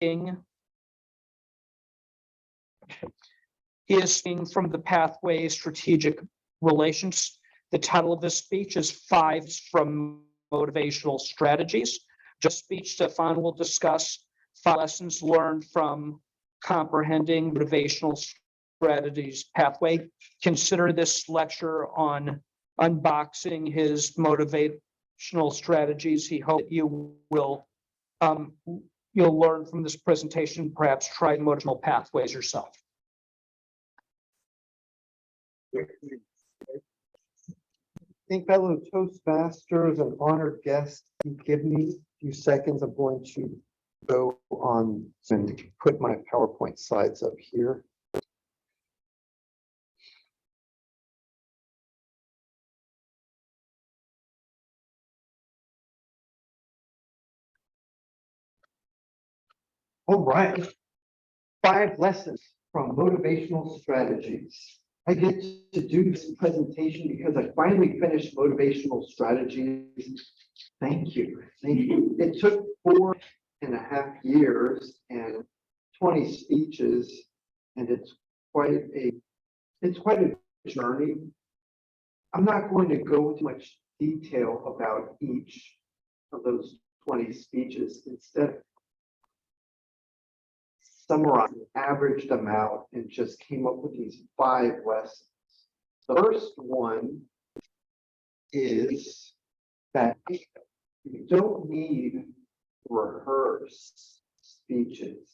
He is speaking from the Pathway Strategic Relations. The title of this speech is Five from Motivational Strategies. Just speech, Stefan will discuss 5 lessons learned from comprehending motivational strategies pathway. Consider this lecture on unboxing his motivational strategies. He hopes you will you'll learn from this presentation, perhaps try motivational pathways yourself. I think fellow Toastmasters and honored guests, you give me a few seconds. I'm going to go on and put my PowerPoint slides up here. All right, 5 lessons from motivational strategies. I get to do this presentation because I finally finished motivational strategies. Thank you. Thank you. It took 4.5 years and 20 speeches, and it's quite a journey. I'm not going to go into much detail about each of those 20 speeches. Instead, summarized, averaged them out, and just came up with these 5 lessons. The first one is that you don't need to rehearse speeches.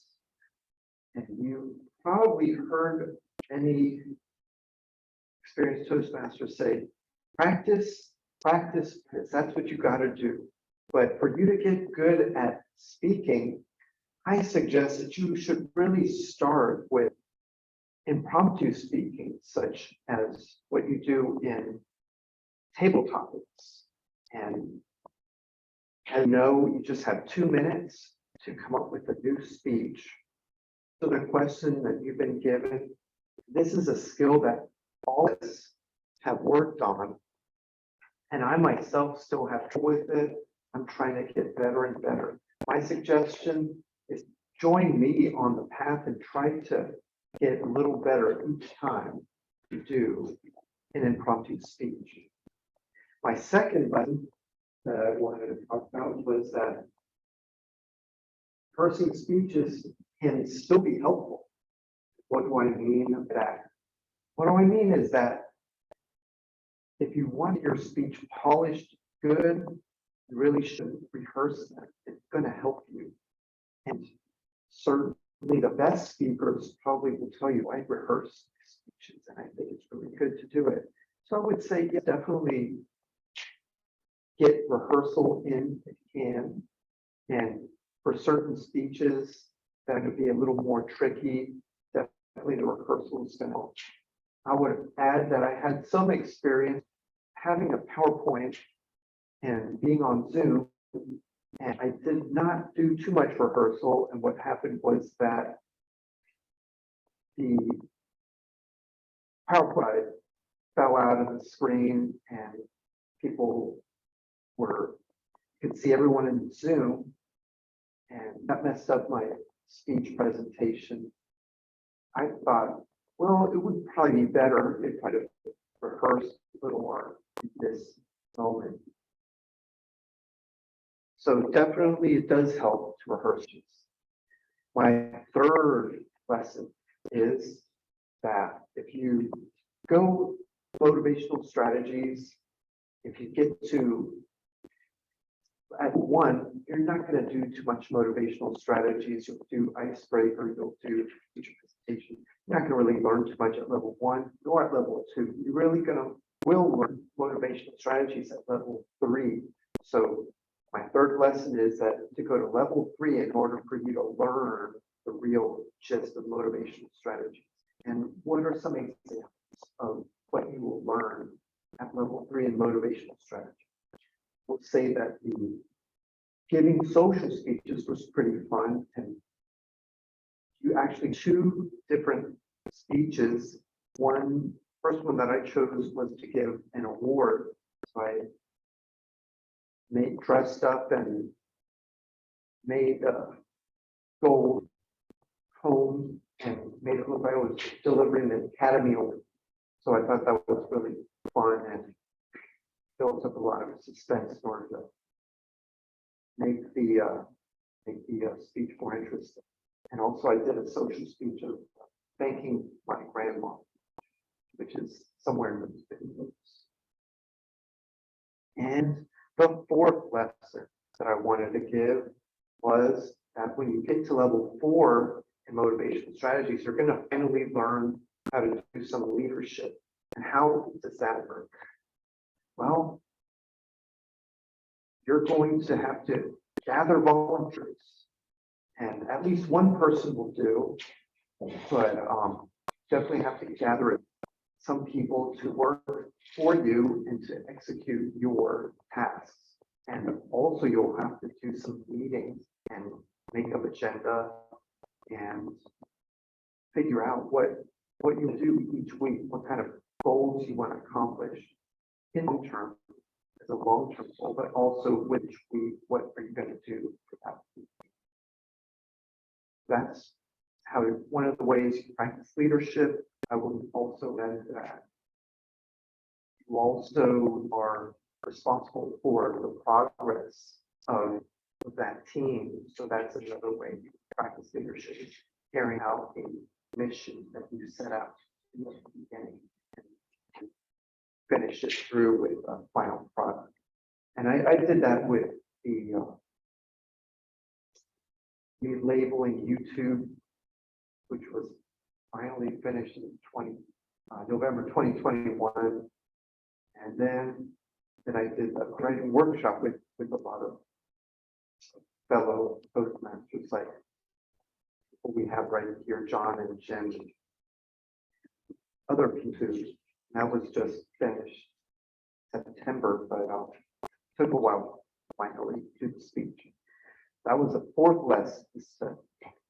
And you probably heard any experienced Toastmasters say, practice, practice, because that's what you got to do. But for you to get good at speaking, I suggest that you should really start with impromptu speaking, such as what you do in table topics. And as you know, you just have 2 minutes to come up with a new speech. So the question that you've been given, this is a skill that all of us have worked on. And I myself still have trouble with it. I'm trying to get better and better. My suggestion is join me on the path and try to get a little better each time you do an impromptu speech. My second lesson that I wanted to talk about was that rehearsing speeches can still be helpful. What do I mean by that? What do I mean is that if you want your speech polished good, you really should rehearse that. It's going to help you. And certainly the best speakers probably will tell you, I rehearse speeches and I think it's really good to do it. So I would say, yeah, definitely get rehearsal in if you can. And for certain speeches that would be a little more tricky, definitely the rehearsal is going to help. I would add that I had some experience having a PowerPoint and being on Zoom, and I did not do too much rehearsal. And what happened was that the PowerPoint fell out of the screen and people could see everyone in Zoom, and that messed up my speech presentation. I thought, well, it would probably be better if I'd have rehearsed a little more in this moment. So definitely it does help to rehearse. My third lesson is that if you go motivational strategies, if you get to at 1, you're not going to do too much motivational strategies. You'll do icebreaker, you'll do feature presentation. You're not going to really learn too much at level 1 nor at level 2. You're really will learn motivational strategies at level 3. So my third lesson is that to go to level 3 in order for you to learn the real gist of motivational strategies. And what are some examples of what you will learn at level 3 in motivational strategy? We'll say that the giving social speeches was pretty fun, and you actually 2 different speeches. First one that I chose was to give an award. So I dressed up and made gold home and made it look like I was delivering the academy award. So I thought that was really fun and built up a lot of suspense in order to make the speech more interesting. And also I did a social speech of thanking my grandma, which is somewhere in those videos. And the fourth lesson that I wanted to give was that when you get to level 4 in motivational strategies, you're going to finally learn how to do some leadership. And how does that work? Well, you're going to have to gather volunteers, and at least one person will do, but definitely have to gather some people to work for you and to execute your tasks. And also you'll have to do some meetings and make up agenda and figure out what you do each week, what kind of goals you want to accomplish in the term as a long-term goal, but also which week, what are you going to do for that week? That's how one of the ways you practice leadership. I will also add that you also are responsible for the progress of that team. So that's another way you practice leadership, is carrying out a mission that you set out in the beginning and finish it through with a final product. And I did that with the labeling YouTube, which was finally finished in November 2021. And then I did a writing workshop with a lot of fellow Toastmasters, like people we have right here, John and Jim, and other people. That was just finished September, but took a while to finally do the speech. That was the fourth lesson, is to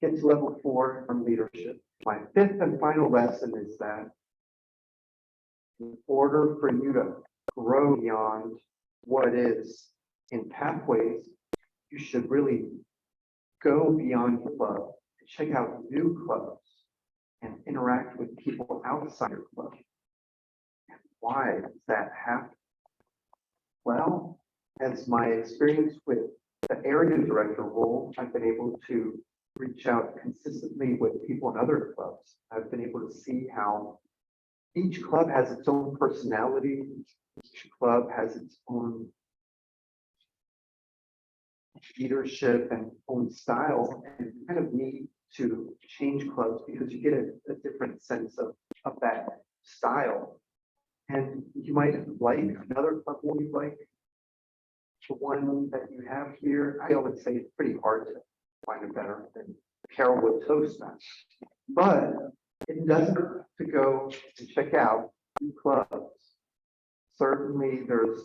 get to level 4 on leadership. My fifth and final lesson is that in order for you to grow beyond what is in pathways, you should really go beyond your club, check out new clubs, and interact with people outside your club. And why does that happen? Well, as my experience with the area director role, I've been able to reach out consistently with people in other clubs. I've been able to see how each club has its own personality. Each club has its own leadership and own style, and you kind of need to change clubs because you get a different sense of that style. And you might like another club more you like. The one that you have here, I would say it's pretty hard to find it better than Carolwood Toastmasters. But it doesn't hurt to go and check out new clubs. Certainly there's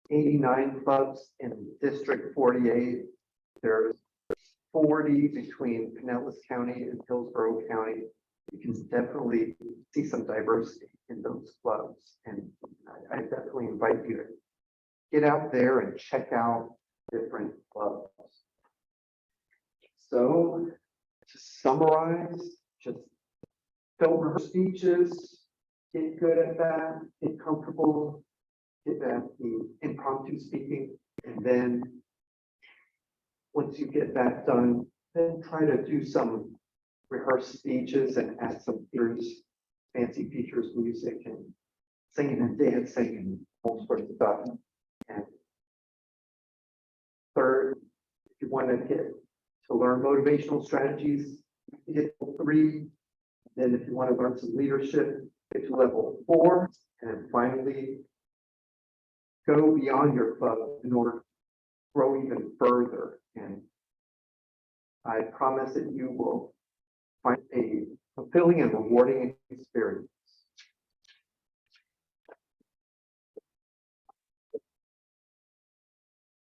89 clubs in District 48. There's 40 between Pinellas County and Hillsborough County. You can definitely see some diversity in those clubs. And I definitely invite you to get out there and check out different clubs. So to summarize, just don't rehearse speeches, get good at that, get comfortable, get at the impromptu speaking, and then once you get that done, then try to do some rehearsed speeches and add some features, fancy features, music and singing and dancing and all sorts of stuff. And third, if you want to learn motivational strategies, hit level 3. Then if you want to learn some leadership, get to level 4, and then finally go beyond your club in order to grow even further. And I promise that you will find a fulfilling and rewarding experience